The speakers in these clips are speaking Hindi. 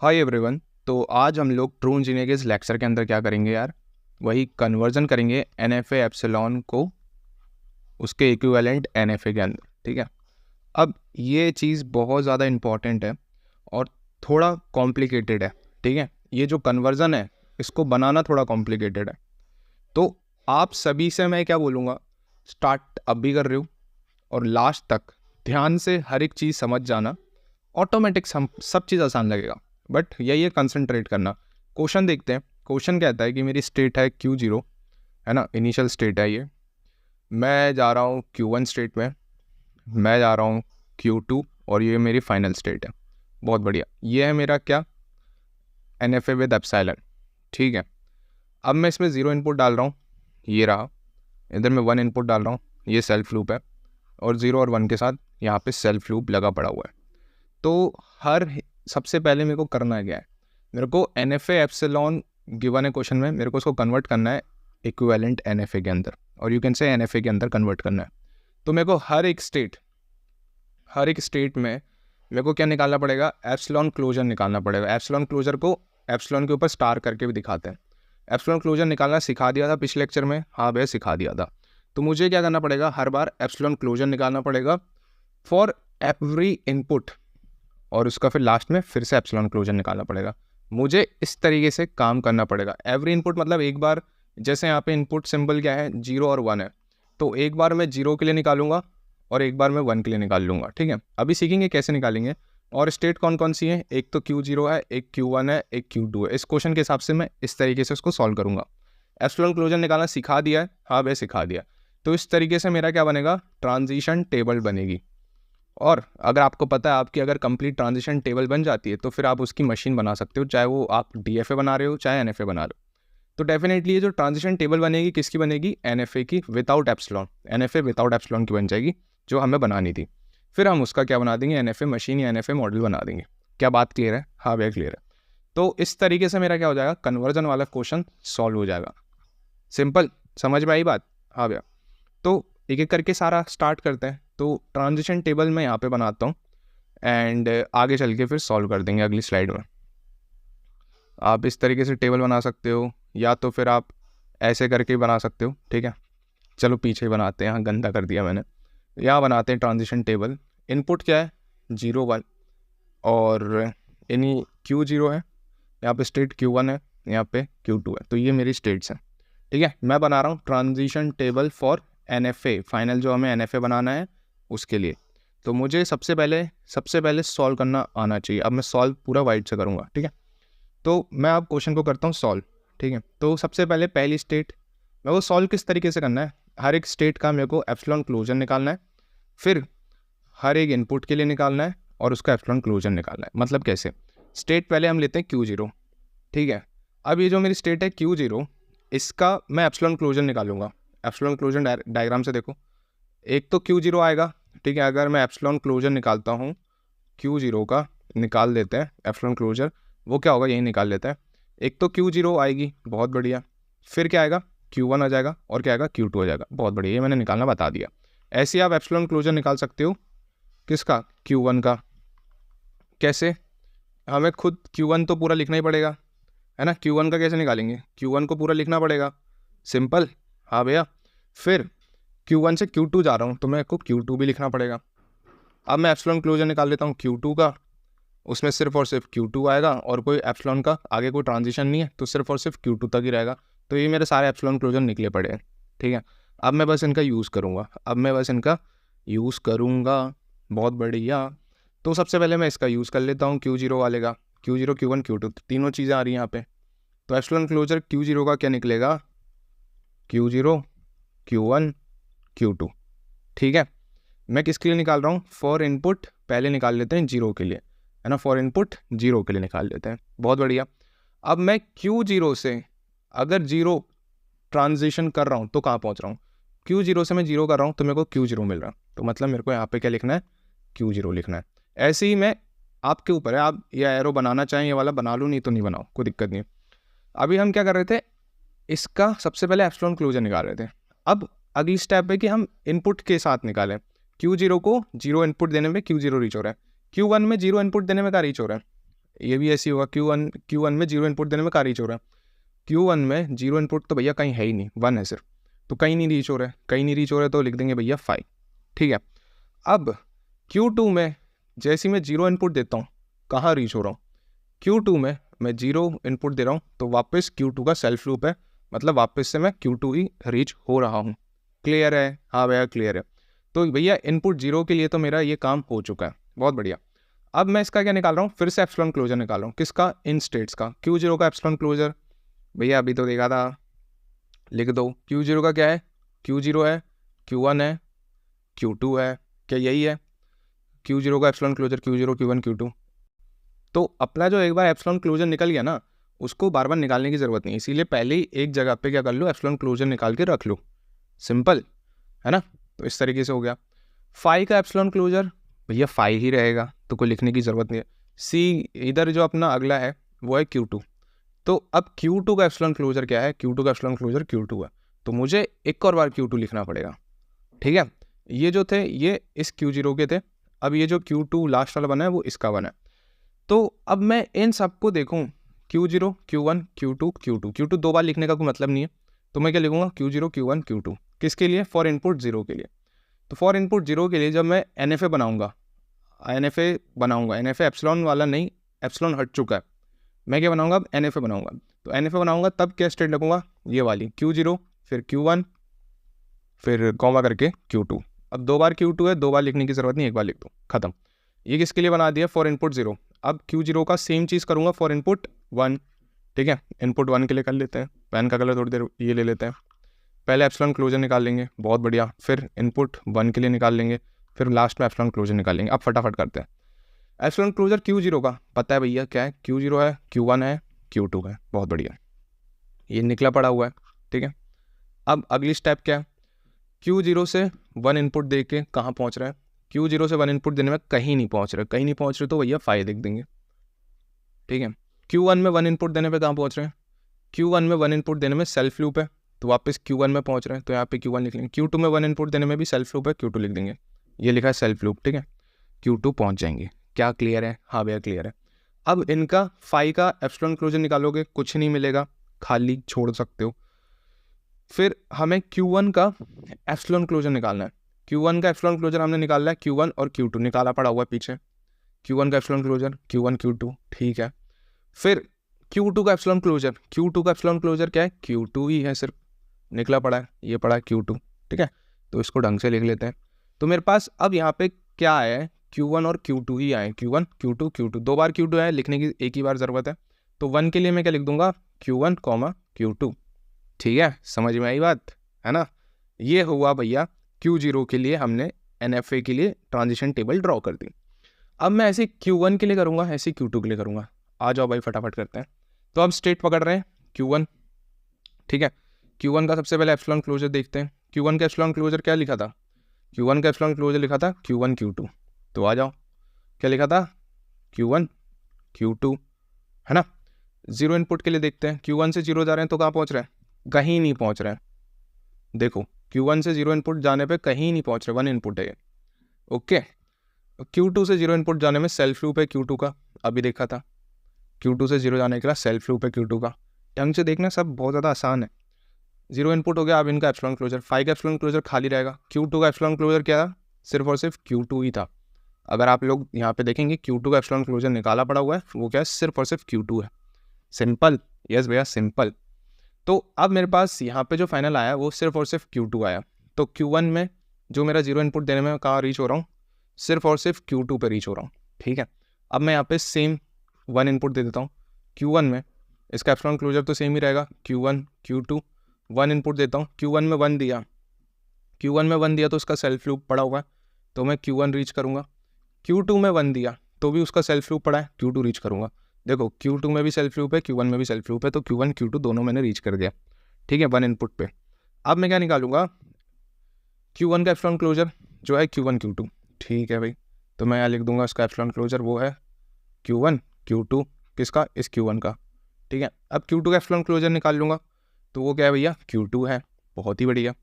Hi everyone. तो आज हम लोग ट्रू इंजीनियर के इस लेक्चर के अंदर क्या करेंगे यार, वही कन्वर्जन करेंगे NFA एप्सिलॉन को उसके इक्विवेलेंट NFA के अंदर। ठीक है, अब ये चीज़ बहुत ज़्यादा इम्पॉर्टेंट है और थोड़ा कॉम्प्लिकेटेड है। ठीक है, ये जो कन्वर्जन है इसको बनाना थोड़ा कॉम्प्लिकेटेड है। तो आप सभी से मैं क्या बोलूँगा, स्टार्ट अब भी कर रहे हो और लास्ट तक ध्यान से हर एक चीज़ समझ जाना, ऑटोमेटिक सब चीज़ आसान लगेगा। बट यही है, कंसंट्रेट करना। क्वेश्चन देखते हैं। क्वेश्चन कहता है कि मेरी स्टेट है Q0, है ना, इनिशियल स्टेट है ये। मैं जा रहा हूँ Q1 स्टेट में, मैं जा रहा हूँ Q2 और ये मेरी फाइनल स्टेट है। बहुत बढ़िया, ये है मेरा क्या, NFA विद एप्सिलॉन। ठीक है, अब मैं इसमें 0 इनपुट डाल रहा हूँ, ये रहा। इधर मैं 1 इनपुट डाल रहा हूँ, ये सेल्फ लूप है, और 0 और 1 के साथ यहाँ पे सेल्फ लूप लगा पड़ा हुआ है। तो सबसे पहले मेरे को करना क्या है, मेरे को NFA एप्सिलॉन गिवन है क्वेश्चन में, मेरे को उसको कन्वर्ट करना है इक्विवेलेंट NFA के अंदर, और यू कैन से NFA के अंदर कन्वर्ट करना है। तो मेरे को हर एक स्टेट में मेरे को क्या निकालना पड़ेगा, एप्सिलॉन क्लोजर निकालना पड़ेगा। एप्सिलॉन क्लोजर को एप्सिलॉन के ऊपर स्टार करके भी दिखाते हैं। एप्सिलॉन क्लोजर निकालना सिखा दिया था पिछले लेक्चर में, हाँ भैया सिखा दिया था। तो मुझे क्या करना पड़ेगा, हर बार एप्सिलॉन क्लोजर निकालना पड़ेगा फॉर एवरी इनपुट, और उसका फिर लास्ट में फिर से एप्सिलॉन क्लोजर निकालना पड़ेगा। मुझे इस तरीके से काम करना पड़ेगा। एवरी इनपुट मतलब एक बार, जैसे यहाँ पे इनपुट सिंबल क्या है, 0 और 1 है, तो एक बार मैं 0 के लिए निकालूंगा और एक बार मैं 1 के लिए निकाल लूँगा। ठीक है, अभी सीखेंगे कैसे निकालेंगे। और स्टेट कौन कौन सी है, एक तो Q0 है, एक Q1 है, एक Q2 है। इस क्वेश्चन के हिसाब से मैं इस तरीके से उसको सॉल्व करूँगा। एप्सिलॉन क्लोजर निकालना सिखा दिया है, हाँ भाई सिखा दिया। तो इस तरीके से मेरा क्या बनेगा, ट्रांजिशन टेबल बनेगी। और अगर आपको पता है, आपकी अगर कंप्लीट ट्रांजिशन टेबल बन जाती है तो फिर आप उसकी मशीन बना सकते हो, चाहे वो आप DFA बना रहे हो चाहे NFA बना रहे हो। तो डेफिनेटली ये जो ट्रांजिशन टेबल बनेगी किसकी बनेगी, NFA की without epsilon. NFA without epsilon की बन जाएगी, जो हमें बनानी थी। फिर हम उसका क्या बना देंगे, NFA मशीन या NFA मॉडल बना देंगे। क्या बात क्लियर है? हाँ भैया क्लियर है। तो इस तरीके से मेरा क्या हो जाएगा, कन्वर्जन वाला क्वेश्चन सॉल्व हो जाएगा। सिंपल, समझ में आई बात? हाँ भैया। तो एक एक करके सारा स्टार्ट करते हैं। तो ट्रांजिशन टेबल मैं यहाँ पे बनाता हूँ एंड आगे चल के फिर सॉल्व कर देंगे अगली स्लाइड में। आप इस तरीके से टेबल बना सकते हो, या तो फिर आप ऐसे करके बना सकते हो। ठीक है, चलो पीछे बनाते हैं, यहाँ गंदा कर दिया मैंने। यहाँ बनाते हैं ट्रांजिशन टेबल। इनपुट क्या है, 0 1, और यानी Q0 है, यहाँ पे स्टेट Q1 है, यहाँ पे Q2 है। तो ये मेरी स्टेट्स हैं। ठीक है, मैं बना रहा हूँ transition table for NFA, final जो हमें NFA बनाना है उसके लिए। तो मुझे सबसे पहले सॉल्व करना आना चाहिए। अब मैं सॉल्व पूरा वाइट से करूँगा। ठीक है, तो मैं अब क्वेश्चन को करता हूँ सॉल्व। ठीक है, तो सबसे पहले पहली स्टेट मेरे को सॉल्व किस तरीके से करना है, हर एक स्टेट का मेरे को एप्सिलॉन क्लोजर निकालना है, फिर हर एक इनपुट के लिए निकालना है और उसका एप्सिलॉन क्लोजर निकालना है। मतलब कैसे, स्टेट पहले हम लेते हैं Q0। ठीक है, अब ये जो मेरी स्टेट है Q0, इसका मैं एप्सिलॉन क्लोजर निकालूंगा। एप्सिलॉन क्लोजर डायग्राम से देखो, एक तो Q0 आएगा। ठीक है, अगर मैं एप्सिलॉन क्लोजर निकालता हूँ Q0 का, निकाल देते हैं एप्सिलॉन क्लोजर, वो क्या होगा, यही निकाल लेते हैं। एक तो Q0 आएगी, बहुत बढ़िया। फिर क्या आएगा, Q1 आ जाएगा, और क्या आएगा, Q2 आ जाएगा। बहुत बढ़िया, ये मैंने निकालना बता दिया। ऐसे ही आप एप्सिलॉन क्लोजर निकाल सकते हो, किसका, Q1 का। कैसे, हमें खुद Q1 तो पूरा लिखना ही पड़ेगा, है ना। Q1 का कैसे निकालेंगे, Q1 को पूरा लिखना पड़ेगा, सिंपल। हाँ भैया, फिर Q1 से Q2 जा रहा हूँ तो मेरे को Q2 भी लिखना पड़ेगा। अब मैं एप्सिलॉन क्लोजर निकाल लेता हूँ Q2 का, उसमें सिर्फ और सिर्फ Q2 आएगा और कोई एप्सिलॉन का आगे कोई ट्रांजिशन नहीं है, तो सिर्फ और सिर्फ Q2 तक ही रहेगा। तो ये मेरे सारे एप्सिलॉन क्लोजर निकले पड़े हैं। ठीक है, अब मैं बस इनका यूज़ करूँगा। बहुत बढ़िया। तो सबसे पहले मैं इसका यूज़ कर लेता हूँ, Q0 वाले का। Q0 Q1 Q2 तीनों चीज़ें आ रही हैं यहाँ पे। तो एप्सिलॉन क्लोजर Q0 का क्या निकलेगा, Q0 Q1 Q2। ठीक है, मैं किसके लिए निकाल रहा हूँ, फॉर इनपुट पहले निकाल लेते हैं 0 के लिए, है ना। फॉर इनपुट 0 के लिए निकाल लेते हैं, बहुत बढ़िया। अब मैं Q0 से अगर 0 ट्रांजिशन कर रहा हूँ तो कहाँ पहुँच रहा हूँ, Q0 से मैं 0 कर रहा हूँ तो मेरे को Q0 मिल रहा है। तो मतलब मेरे को यहाँ पे क्या लिखना है, Q0 लिखना है। ऐसे ही मैं, आपके ऊपर है, आप ये एरो बनाना चाहें ये वाला बना लो, नहीं तो नहीं बनाओ, कोई दिक्कत नहीं। अभी हम क्या कर रहे थे, इसका सबसे पहले एप्सिलॉन क्लोजर निकाल रहे थे। अब अगली स्टेप है कि हम इनपुट के साथ निकालें। Q0 को 0 इनपुट देने में Q0 रीच हो रहा है, Q1 में 0 इनपुट देने में क्या रीच हो रहा है, ये भी ऐसी होगा, Q1 में जीरो इनपुट देने में कहाँ रीच हो रहा है, Q1 में जीरो इनपुट तो भैया कहीं है ही नहीं, 1 है सिर्फ, तो कहीं नहीं रीच हो रहा है, कहीं नहीं रीच हो रहा है तो लिख देंगे भैया 5। ठीक है, अब Q2 में जैसे ही मैं जीरो इनपुट देता हूँ कहाँ रीच हो रहा हूँ, Q2 में मैं जीरो इनपुट दे रहा हूँ तो वापस Q2 का सेल्फ लूप है, मतलब वापस से मैं Q2 ही रीच हो रहा हूँ। क्लियर है? हाँ भैया क्लियर है। तो भैया इनपुट जीरो के लिए तो मेरा ये काम हो चुका है, बहुत बढ़िया। अब मैं इसका क्या निकाल रहा हूँ, फिर से एप्सिलॉन क्लोजर निकाल रहा हूँ, किसका, इन स्टेट्स का। Q0 का एप्सिलॉन क्लोजर भैया अभी तो देखा था, लिख दो। Q0 का क्या है, Q0 है, Q1 है, Q2 है, क्या यही है Q0 का epsilon closure, Q0 Q1 Q2। तो अपना जो एक बार एप्सिलॉन क्लोजर निकल गया ना, उसको बार बार निकालने की ज़रूरत नहीं, इसीलिए पहले ही एक जगह पे क्या कर लो, एप्सिलॉन क्लोजर निकाल के रख लो, सिंपल है ना। तो इस तरीके से हो गया। फाई का एप्सिलॉन क्लोजर भैया फाई ही रहेगा, तो कोई लिखने की ज़रूरत नहीं है। सी इधर जो अपना अगला है वो है Q2, तो अब Q2 का एप्सिलॉन क्लोजर क्या है, Q2 का एप्सिलॉन क्लोजर Q2 है, तो मुझे एक और बार Q2 लिखना पड़ेगा। ठीक है, ये जो थे ये इस Q0 के थे, अब ये जो Q2 लास्ट वाला बना है वो इसका बना है। तो अब मैं इन सबको देखूं, Q0 Q1 Q2 Q2, Q2 दो बार लिखने का कोई मतलब नहीं है, तो मैं क्या लिखूंगा, Q0 Q1 Q2, किसके लिए, फॉर इनपुट जीरो के लिए। तो फॉर इनपुट जीरो के लिए जब मैं NFA बनाऊंगा, NFA एप्सिलॉन वाला नहीं, एप्सिलॉन हट चुका है, मैं क्या बनाऊंगा, अब NFA बनाऊंगा। तो NFA बनाऊंगा तब क्या स्टेट लगूंगा, ये वाली Q0 फिर Q1 फिर कॉमा करके Q2। अब दो बार Q2 है, दो बार लिखने की ज़रूरत नहीं, एक बार लिख दो, खत्म। ये किसके लिए बना दिया, फॉर इनपुट जीरो। अब Q0 का सेम चीज़ करूँगा फॉर इनपुट 1। ठीक है, इनपुट 1 के लिए कर लेते हैं, पेन का कलर थोड़ी देर ये ले लेते हैं। पहले एप्सिलॉन क्लोजर निकाल लेंगे, बहुत बढ़िया, फिर इनपुट 1 के लिए निकाल लेंगे, फिर लास्ट में एप्सिलॉन क्लोजर निकाल लेंगे। अब फटाफट करते हैं। एप्सिलॉन क्लोजर Q0 का पता है भैया क्या है, Q0 है, Q1 है, Q2 है, बहुत बढ़िया, ये निकला पड़ा हुआ है। ठीक है, अब अगली स्टेप क्या है, Q0 से 1 इनपुट दे के कहाँ पहुँच रहा है, Q0 से 1 इनपुट देने में कहीं नहीं पहुँच रहे, कहीं नहीं पहुँच रहे तो भैया फाइव लिख देंगे। ठीक है, Q1 में 1 इनपुट देने पे कहाँ पहुँच रहे हैं, Q1 में 1 इनपुट देने में सेल्फ लूप है, तो वापस Q1 में पहुँच रहे हैं, तो यहाँ पे Q1 लिख लेंगे। Q2 में 1 इनपुट देने में भी सेल्फ लूप है, Q2 लिख देंगे, ये लिखा है सेल्फ लूप। ठीक है, Q2 पहुँच जाएंगे। क्या क्लियर है? हाँ भैया क्लियर है। अब इनका फाई का एप्सिलॉन क्लोजर निकालोगे, कुछ नहीं मिलेगा, खाली छोड़ सकते हो। फिर हमें Q1 का एप्सिलॉन क्लोजर निकालना है। Q1 का एप्सिलॉन क्लोजर हमने निकालना है, Q1 और Q2 निकाला पड़ा हुआ है पीछे। Q1 का एप्सिलॉन क्लोजर Q1 Q2, ठीक है। फिर Q2 का एप्सिलॉन क्लोजर, Q2 का एप्सिलॉन क्लोजर क्या है, Q2 ही है, सिर्फ निकला पड़ा है, ये पड़ा है Q2। ठीक है, तो इसको ढंग से लिख लेते हैं। तो मेरे पास अब यहाँ पे क्या आया है, Q1 और Q2 ही आए, Q1 Q2 Q2, दो बार Q2 है, लिखने की एक ही बार ज़रूरत है। तो 1 के लिए मैं क्या लिख दूंगा, Q1 Q2। ठीक है, समझ में आई बात, है ना। ये हुआ भैया Q0 के लिए हमने NFA के लिए ट्रांजिशन टेबल ड्रॉ कर दी। अब मैं ऐसे Q1 के लिए करूँगा, ऐसे Q2 के लिए करूँगा। आ जाओ भाई फटाफट करते हैं। तो अब स्टेट पकड़ रहे हैं Q1। ठीक है, Q1 का सबसे पहले एप्सिलॉन क्लोजर देखते हैं। Q1 का एप्सिलॉन क्लोजर क्या लिखा था, Q1 का एप्सिलॉन क्लोजर लिखा था Q1 Q2। तो आ जाओ, क्या लिखा था, Q1 Q2, है ना। जीरो इनपुट के लिए देखते हैं, Q1 से जीरो जा रहे हैं तो कहाँ पहुँच रहे हैं, कहीं नहीं पहुँच रहे हैं। देखो Q1 से जीरो इनपुट जाने पे कहीं नहीं पहुँच रहे, 1 इनपुट है ये। ओके, Q2 से जीरो इनपुट जाने में सेल्फ लूप है Q2 का, अभी देखा था। Q2 से जीरो जाने के लिए सेल्फ लूप है Q2 का, ढंग से देखना, सब बहुत ज़्यादा आसान है। जीरो इनपुट हो गया, अब इनका एप्सिलॉन क्लोजर, फाई का एप्सिलॉन क्लोजर खाली रहेगा। Q2 का एप्सिलॉन क्लोजर क्या था, सिर्फ और सिर्फ Q2 ही था। अगर आप लोग यहाँ पे देखेंगे Q2 का एप्सिलॉन क्लोजर निकाला पड़ा हुआ है, वो क्या है, सिर्फ और सिर्फ Q2 है। सिंपल, यस भैया सिंपल। तो अब मेरे पास यहाँ पे जो फाइनल आया वो सिर्फ और सिर्फ Q2 आया। तो Q1 में जो मेरा जीरो इनपुट देने में कहाँ रीच हो रहा हूँ, सिर्फ और सिर्फ Q2 पे रीच हो रहा हूँ। ठीक है, अब मैं यहाँ पे सेम 1 इनपुट दे देता हूँ Q1 में, इसका एप्सिलॉन क्लोजर तो सेम ही रहेगा, Q1 Q2। 1 इनपुट देता हूँ, Q1 में 1 दिया, Q1 में 1 दिया तो उसका सेल्फ लूप पड़ा हुआ है, तो मैं Q1 रीच करूँगा। Q2 में 1 दिया तो भी उसका सेल्फ लूप पड़ा है, Q2 रीच करूँगा। देखो Q2 में भी सेल्फ लूप है, Q1 में भी सेल्फ लूप है, तो Q1 Q2 दोनों मैंने रीच कर दिया। ठीक है, 1 इनपुट पे। अब मैं क्या निकालूंगा, Q1 का एप्सिलॉन क्लोजर जो है Q1 Q2। ठीक है भाई, तो मैं यहाँ लिख दूंगा उसका एप्सिलॉन क्लोजर वो है Q1 Q2, किसका, इस Q1 का। ठीक है, अब Q2 का एप्सिलॉन क्लोजर निकाल लूँगा, तो वो क्या है भैया, Q2 है, बहुत ही बढ़िया।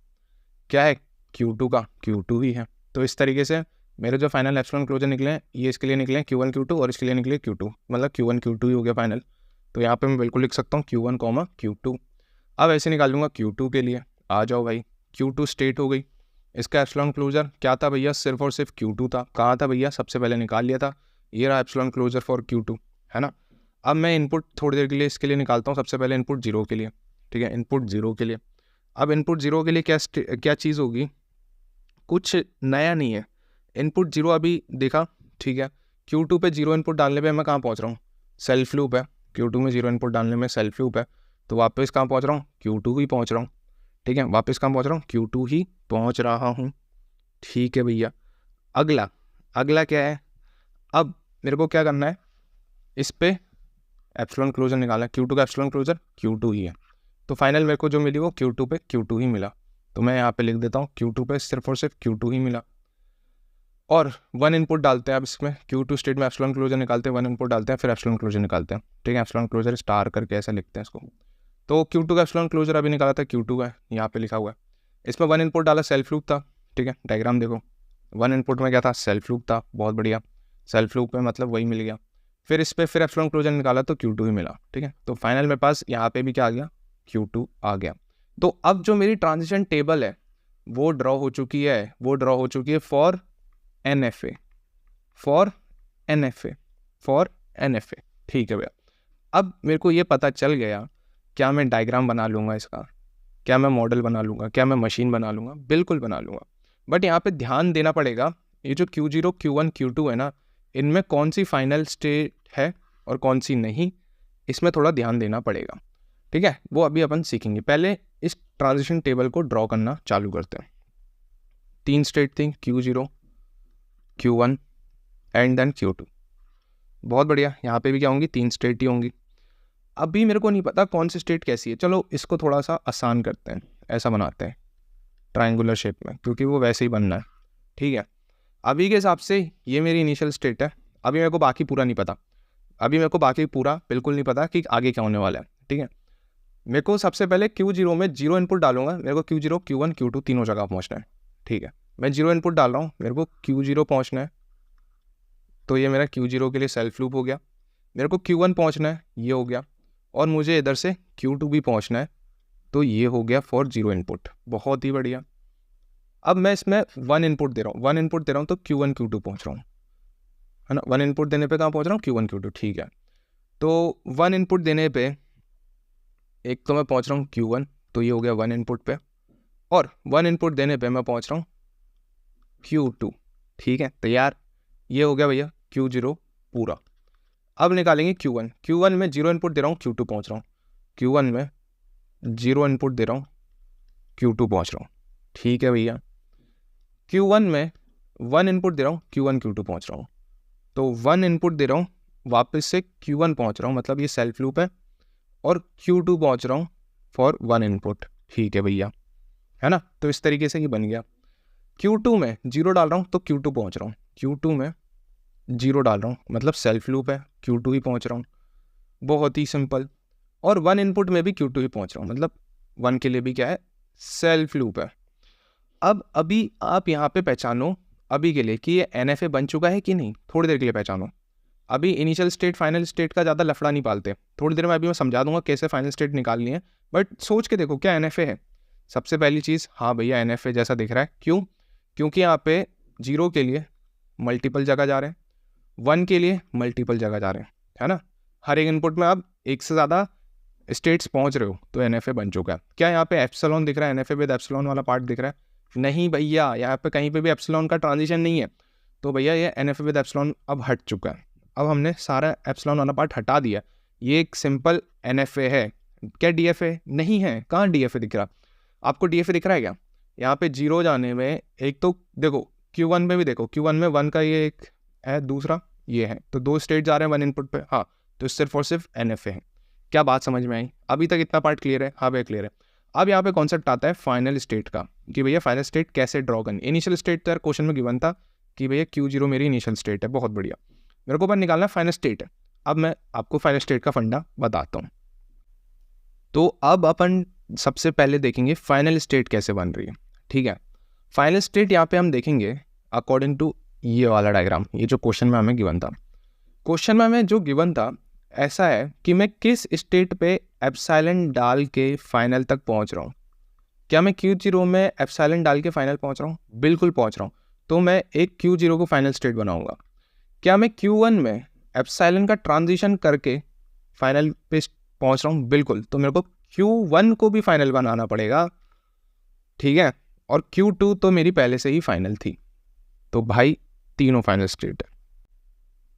क्या है, Q2 का Q2 ही है। तो इस तरीके से मेरे जो फाइनल एप्सिलॉन क्लोजर निकले हैं ये इसके लिए निकले हैं Q1 Q2 और इसके लिए निकले Q2, मतलब Q1 Q2 ही हो गया फाइनल। तो यहाँ पे मैं बिल्कुल लिख सकता हूँ Q1 Q2। अब ऐसे निकालूंगा Q2 के लिए। आ जाओ भाई, Q2 स्टेट हो गई। इसका एप्सिलॉन क्लोजर क्या था भैया, सिर्फ और सिर्फ Q2 था। कहाँ था भैया, सबसे पहले निकाल लिया था, ये रहा एप्सिलॉन क्लोजर फॉर Q2, है ना। अब मैं इनपुट थोड़ी देर के लिए इसके लिए निकालता हूँ। सबसे पहले इनपुट 0 के लिए, ठीक है, इनपुट 0 के लिए। अब इनपुट 0 के लिए क्या चीज़ होगी, कुछ नया नहीं है। इनपुट 0 अभी देखा, ठीक है। Q2 पे 0 इनपुट डालने पे मैं कहाँ पहुँच रहा हूँ, सेल्फ लूप है। Q2 में 0 इनपुट डालने में सेल्फ लूप है, तो वापस कहाँ पहुँच रहा हूँ, Q2 ही पहुँच रहा हूँ, ठीक है। वापस कहाँ पहुँच रहा हूँ, Q2 ही पहुँच रहा हूँ, ठीक है भैया। अगला क्या है, अब मेरे को क्या करना है, इस पे एप्सिलॉन क्लोजर निकालना है। Q2 का एप्सिलॉन क्लोजर Q2 ही है, तो फाइनल मेरे को जो मिली वो Q2 पे Q2 ही मिला। तो मैं यहाँ पे लिख देता हूँ Q2 पे सिर्फ और सिर्फ Q2 ही मिला। और 1 इनपुट डालते हैं अब इसमें, Q2 स्टेट में एप्सिलॉन क्लोजर निकालते हैं, 1 इनपुट डालते हैं, फिर एप्सिलॉन क्लोजर निकालते हैं, ठीक है। एप्सिलॉन क्लोजर स्टार करके ऐसा लिखते हैं इसको। तो Q2 का एप्सिलॉन क्लोजर अभी निकाला था, Q2 है, यहाँ पे लिखा हुआ है। इसमें 1 इनपुट डाला, सेल्फ लूप था, ठीक है। डायग्राम देखो, 1 इनपुट में क्या था, सेल्फ लूप था, बहुत बढ़िया। सेल्फ लूप में मतलब वही मिल गया। फिर इस पर फिर एप्सिलॉन क्लोजर निकाला तो Q2 ही मिला, ठीक है। तो फाइनल मेरे पास यहाँ पे भी क्या आ गया, Q2 आ गया। तो अब जो मेरी ट्रांजिशन टेबल है वो ड्रॉ हो चुकी है फॉर NFA, ठीक है भैया। अब मेरे को ये पता चल गया, क्या मैं डायग्राम बना लूँगा इसका, क्या मैं मॉडल बना लूँगा, क्या मैं मशीन बना लूँगा, बिल्कुल बना लूँगा। बट यहाँ पे ध्यान देना पड़ेगा, ये जो Q0 Q1 Q2 है ना, इनमें कौन सी फाइनल स्टेट है और कौन सी नहीं, इसमें थोड़ा ध्यान देना पड़ेगा, ठीक है। वो अभी अपन सीखेंगे। पहले इस ट्रांजिशन टेबल को ड्रॉ करना चालू करते हैं। 3 स्टेट थी, Q0 Q1 and then Q2, बहुत बढ़िया। यहाँ पे भी क्या होंगी, 3 स्टेट ही होंगी। अभी मेरे को नहीं पता कौन सी स्टेट कैसी है, चलो इसको थोड़ा सा आसान करते हैं, ऐसा बनाते हैं ट्रायंगुलर शेप में, क्योंकि वो वैसे ही बनना है, ठीक है। अभी के हिसाब से ये मेरी इनिशियल स्टेट है। अभी मेरे को बाकी पूरा नहीं पता, बिल्कुल नहीं पता कि आगे क्या होने वाला है, ठीक है। मेरे को सबसे पहले Q0 में 0 इनपुट डालूंगा, मेरे को Q0 Q1 Q2 तीनों जगह पहुंचना है, ठीक है। मैं 0 इनपुट डाल रहा हूँ, मेरे को Q0 पहुंचना है, तो ये मेरा Q0 के लिए सेल्फ लूप हो गया। मेरे को Q1 पहुंचना है, ये हो गया। और मुझे इधर से Q2 भी पहुंचना है, तो ये हो गया फॉर 0 इनपुट, बहुत ही बढ़िया। अब मैं इसमें 1 इनपुट दे रहा हूँ, तो Q1 Q2 पहुंच रहा हूँ, है ना। 1 इनपुट देने पे कहाँ पहुंच रहा हूँ, Q1 Q2, ठीक है। तो 1 इनपुट देने पे एक तो मैं पहुंच रहा हूँ Q1, तो ये हो गया 1 इनपुट पे, और 1 इनपुट देने पे मैं पहुंच रहा हूँ Q2, ठीक है। तैयार, ये हो गया भैया Q0 पूरा। अब निकालेंगे Q1 में 0 इनपुट दे रहा हूँ, Q2 पहुंच रहा हूँ। Q1 में 0 इनपुट दे रहा हूँ, Q2 पहुंच रहा हूँ, ठीक है भैया। Q1 में 1 इनपुट दे रहा हूँ, Q1 Q2 पहुंच रहा हूँ। तो 1 इनपुट दे रहा हूँ, वापस से Q1 पहुंच रहा हूँ, मतलब ये सेल्फ लूप है, और Q2 पहुंच रहा हूँ फॉर 1 इनपुट, ठीक है भैया, है ना। तो इस तरीके से ये बन गया। Q2 में 0 डाल रहा हूँ, तो Q2 पहुंच रहा हूँ। Q2 में 0 डाल रहा हूँ, मतलब सेल्फ लूप है, Q2 ही पहुंच रहा हूँ, बहुत ही सिंपल। और 1 इनपुट में भी Q2 ही पहुंच रहा हूँ, मतलब 1 के लिए भी क्या है, सेल्फ लूप है। अब अभी आप यहाँ पे पहचानो अभी के लिए कि ये NFA बन चुका है कि नहीं, थोड़ी देर के लिए पहचानो। अभी इनिशियल स्टेट फाइनल स्टेट का ज़्यादा लफड़ा नहीं पालते, थोड़ी देर में अभी मैं समझा दूंगा कैसे फाइनल स्टेट निकालनी है, बट सोच के देखो क्या NFA है। सबसे पहली चीज़, हाँ भैया NFA जैसा दिख रहा है, क्यों, क्योंकि यहाँ पे 0 के लिए मल्टीपल जगह जा रहे हैं, 1 के लिए मल्टीपल जगह जा रहे हैं, है ना। हर एक इनपुट में आप एक से ज़्यादा स्टेट्स पहुँच रहे हो, तो NFA बन चुका है। क्या यहाँ पे एप्सिलॉन दिख रहा है, NFA विद एप्सिलॉन वाला पार्ट दिख रहा है, नहीं भैया, यहाँ पे कहीं पे भी एप्सिलॉन का ट्रांजिशन नहीं है, तो भैया ये NFA विद एप्सिलॉन अब हट चुका है। अब हमने सारा एप्सिलॉन वाला पार्ट हटा दिया, ये एक सिंपल NFA है। क्या DFA नहीं है, कहाँ DFA दिख रहा, आपको DFA दिख रहा है क्या। यहाँ पे 0 जाने में एक तो देखो Q1 में भी देखो, Q1 में 1 का ये एक है, दूसरा ये है, तो 2 स्टेट जा रहे हैं 1 इनपुट पे, हाँ, तो सिर्फ और सिर्फ NFA है। क्या बात समझ में आई, अभी तक इतना पार्ट क्लियर है, हाँ भैया क्लियर है। अब यहाँ पे कॉन्सेप्ट आता है फाइनल स्टेट का, कि भैया फाइनल स्टेट कैसे ड्रॉ करनी। इनिशियल स्टेट तो यार क्वेश्चन में गिवन था कि भैया Q0 मेरी इनिशियल स्टेट है, बहुत बढ़िया। मेरे को पर निकालना फाइनल स्टेट है। अब मैं आपको फाइनल स्टेट का फंडा बताता हूँ। तो अब अपन सबसे पहले देखेंगे फाइनल स्टेट कैसे बन रही है, ठीक है। फाइनल स्टेट यहाँ पे हम देखेंगे अकॉर्डिंग टू ये वाला डायग्राम, ये जो क्वेश्चन में हमें गिवन था। क्वेश्चन में हमें जो गिवन था ऐसा है कि मैं किस स्टेट पे एप्सिलॉन डाल के फाइनल तक पहुंच रहा हूँ। क्या मैं Q0 में एप्सिलॉन डाल के फाइनल पहुंच रहा हूँ? बिल्कुल पहुंच रहा हूँ। तो मैं एक Q0 को फाइनल स्टेट बनाऊंगा। क्या मैं Q1 में एप्सिलॉन का ट्रांजिशन करके फाइनल पे पहुंच रहा हूँ? बिल्कुल। तो मेरे को Q1 को भी फाइनल बनाना पड़ेगा, ठीक है। और Q2 तो मेरी पहले से ही फाइनल थी, तो भाई तीनों फाइनल स्टेट है।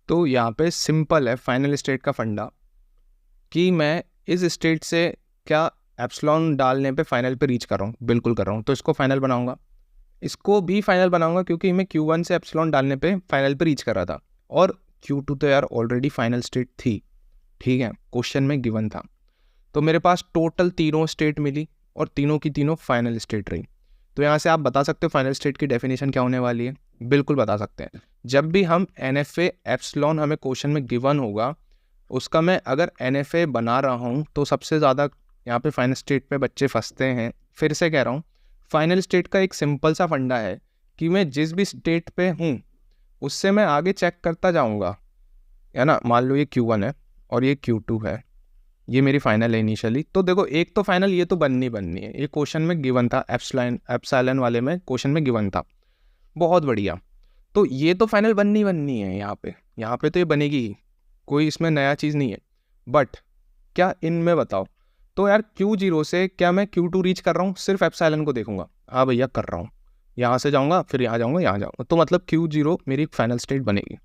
तो यहाँ पे सिंपल है फाइनल स्टेट का फंडा कि मैं इस स्टेट से क्या एप्सिलॉन डालने पे फाइनल पे रीच कर रहा हूँ? बिल्कुल कर रहा हूँ। तो इसको फाइनल बनाऊंगा, इसको भी फाइनल बनाऊंगा, क्योंकि मैं Q1 से एप्सिलॉन डालने पे फाइनल पे रीच कर रहा था, और Q2 तो यार ऑलरेडी फाइनल स्टेट थी, ठीक है, क्वेश्चन में गिवन था। तो मेरे पास टोटल तीनों स्टेट मिली और तीनों की तीनों फाइनल स्टेट रही। तो यहाँ से आप बता सकते हो फाइनल स्टेट की डेफिनेशन क्या होने वाली है? बिल्कुल बता सकते हैं। जब भी हम NFA एप्सिलॉन हमें क्वेश्चन में गिवन होगा, उसका मैं अगर NFA बना रहा हूँ, तो सबसे ज़्यादा यहाँ पे फाइनल स्टेट पे बच्चे फंसते हैं। फिर से कह रहा हूँ, फाइनल स्टेट का एक सिंपल सा फंडा है कि मैं जिस भी स्टेट पे हूँ उससे मैं आगे चेक करता जाऊँगा, है ना। मान लो ये Q1 है और ये Q2 है, ये मेरी फाइनल है इनिशियली। तो देखो एक तो फाइनल ये तो बननी है, ये क्वेश्चन में गिवन था, एप्सिलॉन वाले में क्वेश्चन में गिवन था। बहुत बढ़िया। तो ये तो फाइनल बननी है यहाँ पे तो ये बनेगी ही, कोई इसमें नया चीज़ नहीं है। बट क्या इनमें बताओ, तो यार Q0 से क्या मैं Q2 रीच कर रहा हूँ? सिर्फ एप्सिलॉन को देखूंगा, हाँ भैया कर रहा हूँ, यहाँ से जाऊँगा, फिर यहाँ जाऊँगा, यहाँ जाऊँगा, तो मतलब Q0 मेरी फाइनल स्टेट बनेगी।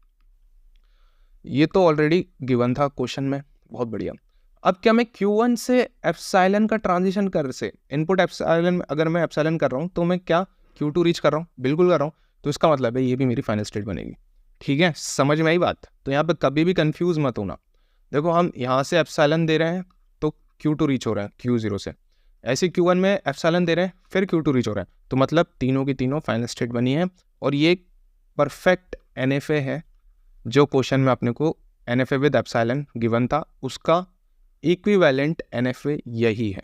ये तो ऑलरेडी गिवन था क्वेश्चन में, बहुत बढ़िया। अब क्या मैं Q1 से एप्सिलॉन का ट्रांजिशन कर से इनपुट एप्सिलॉन, अगर मैं एप्सिलॉन कर रहा हूँ तो मैं क्या Q2 रीच कर रहा हूँ? बिल्कुल कर रहा हूँ। तो इसका मतलब है ये भी मेरी फाइनल स्टेट बनेगी, ठीक है। समझ में आई बात? तो यहाँ पे कभी भी कंफ्यूज मत होना। देखो हम यहाँ से एप्सिलॉन दे रहे हैं तो Q2 रीच हो रहा है Q0 से, ऐसे Q1 में एप्सिलॉन दे रहे हैं फिर Q2 रीच हो रहा है, तो मतलब तीनों की तीनों फाइनल स्टेट बनी है। और ये परफेक्ट NFA है जो क्वेश्चन में अपने को NFA विद एप्सिलॉन गिवन था, उसका इक्विवेलेंट NFA यही है।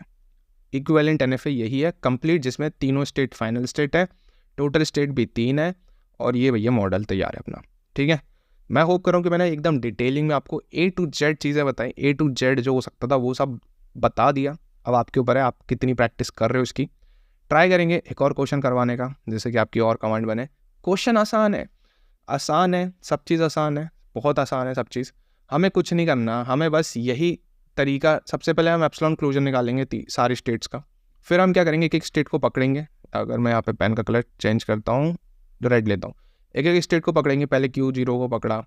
इक्विवेलेंट NFA यही है कंप्लीट, जिसमें तीनों स्टेट फाइनल स्टेट है, टोटल स्टेट भी 3 है, और ये भैया मॉडल तैयार है अपना, ठीक है। मैं होप कर रहा हूँ कि मैंने एकदम डिटेलिंग में आपको A to Z चीज़ें बताई, A to Z जो हो सकता था वो सब बता दिया। अब आपके ऊपर है आप कितनी प्रैक्टिस कर रहे हो इसकी। ट्राई करेंगे एक और क्वेश्चन करवाने का, जैसे कि आपकी और कमांड बने। क्वेश्चन आसान है, सब चीज़ आसान है, बहुत आसान है सब चीज़। हमें कुछ नहीं करना, हमें बस यही तरीका, सबसे पहले हम एप्सिलॉन क्लोजर निकालेंगे सारी स्टेट्स का, फिर हम क्या करेंगे एक स्टेट को पकड़ेंगे। अगर मैं यहाँ पे पेन का कलर चेंज करता हूँ, जो रेड लेता हूँ, एक स्टेट को पकड़ेंगे। पहले Q0 को पकड़ा,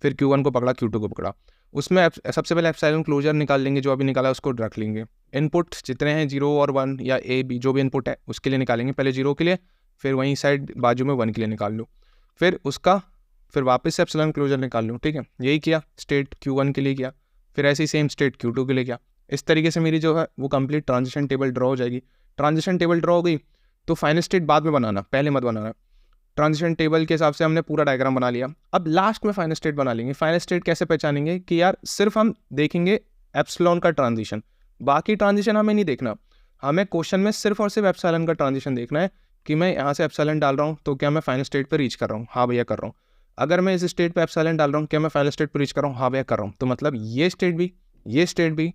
फिर Q1 को पकड़ा, Q2 को पकड़ा, उसमें सबसे पहले एप्सिलॉन क्लोजर निकाल लेंगे, जो अभी निकाला उसको रख लेंगे। इनपुट जितने हैं 0 और 1 या A B जो भी इनपुट है उसके लिए निकालेंगे, पहले 0 के लिए, फिर वहीं साइड बाजू में 1 के लिए निकाल लो, फिर वापस से एप्सिलॉन क्लोजर निकाल लूँ, ठीक है। यही किया स्टेट Q1 के लिए किया, फिर ऐसे ही सेम स्टेट Q2 के लिए किया। इस तरीके से मेरी जो है वो कंप्लीट ट्रांजिशन टेबल ड्रॉ हो जाएगी। ट्रांजिशन टेबल ड्रॉ हो गई तो फाइनल स्टेट बाद में बनाना, पहले मत बनाना। ट्रांजिशन टेबल के हिसाब से हमने पूरा डायग्राम बना लिया, अब लास्ट में फाइनल स्टेट बना लेंगे। फाइनल स्टेट कैसे पहचानेंगे कि यार सिर्फ हम देखेंगे एप्सिलॉन का ट्रांजिशन, बाकी ट्रांजिशन हमें नहीं देखना। हमें क्वेश्चन में सिर्फ और सिर्फ एप्सिलॉन का ट्रांजिशन देखना है कि मैं यहाँ से एप्सिलॉन डाल रहा हूँ तो क्या मैं फाइनल स्टेट पर रीच कर रहा हूँ? हाँ भैया कर रहा हूँ। अगर मैं इस स्टेट पे एप्सिलॉन डाल रहा हूँ, क्या मैं फाइनल स्टेट पर रीच कर रहा हूँ? हाँ भैया कर रहा हूँ। तो मतलब ये स्टेट भी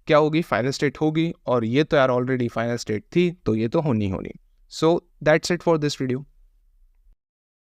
क्या होगी? फाइनल स्टेट होगी, और ये तो यार ऑलरेडी फाइनल स्टेट थी, तो ये तो होनी। So that's it for this video.